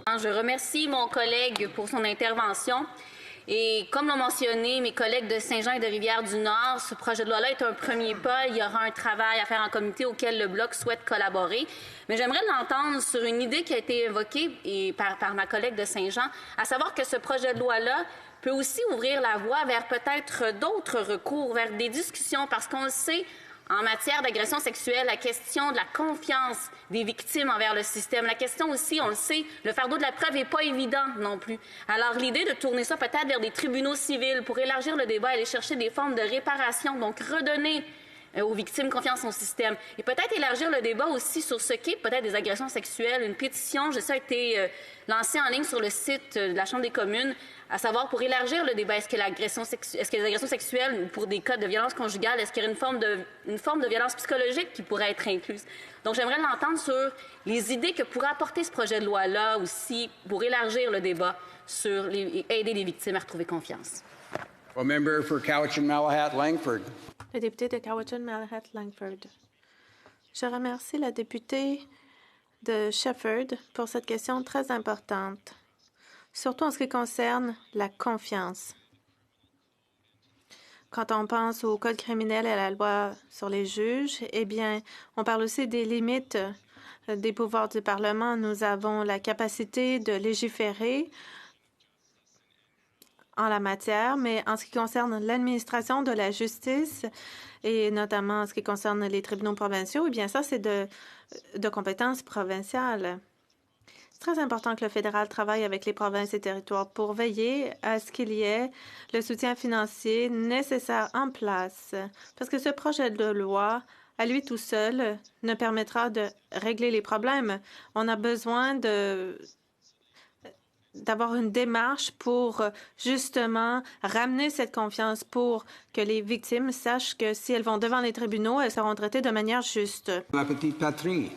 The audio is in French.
provinciaux. Je remercie mon collègue pour son intervention. Et comme l'ont mentionné mes collègues de Saint-Jean et de Rivière-du-Nord, ce projet de loi-là est un premier pas. Il y aura un travail à faire en comité auquel le Bloc souhaite collaborer. Mais j'aimerais l'entendre sur une idée qui a été évoquée par ma collègue de Saint-Jean, à savoir que ce projet de loi-là peut aussi ouvrir la voie vers peut-être d'autres recours, vers des discussions, parce qu'on le sait, en matière d'agression sexuelle, la question de la confiance des victimes envers le système, la question aussi, on le sait, le fardeau de la preuve n'est pas évident non plus. Alors l'idée de tourner ça peut-être vers des tribunaux civils pour élargir le débat, aller chercher des formes de réparation, donc redonner aux victimes confiance au système. Et peut-être élargir le débat aussi sur ce qu'est peut-être des agressions sexuelles. Une pétition, je sais, a été lancée en ligne sur le site de la Chambre des communes, à savoir pour élargir le débat, est-ce que les agressions sexuelles, ou pour des cas de violence conjugale, est-ce qu'il y a une forme de violence psychologique qui pourrait être incluse? Donc j'aimerais l'entendre sur les idées que pourrait apporter ce projet de loi-là aussi pour élargir le débat sur aider les victimes à retrouver confiance. A member for Cowichan-Malahat-Langford. Le député de Cowichan-Malahat-Langford. Je remercie la députée de Shefford pour cette question très importante, surtout en ce qui concerne la confiance. Quand on pense au Code criminel et à la loi sur les juges, eh bien, on parle aussi des limites des pouvoirs du Parlement. Nous avons la capacité de légiférer en la matière, mais en ce qui concerne l'administration de la justice et notamment en ce qui concerne les tribunaux provinciaux, eh bien ça, c'est de compétences provinciales. C'est très important que le fédéral travaille avec les provinces et territoires pour veiller à ce qu'il y ait le soutien financier nécessaire en place, parce que ce projet de loi, à lui tout seul, ne permettra de régler les problèmes. On a besoin d'avoir une démarche pour justement ramener cette confiance pour que les victimes sachent que si elles vont devant les tribunaux, elles seront traitées de manière juste. La petite patrie.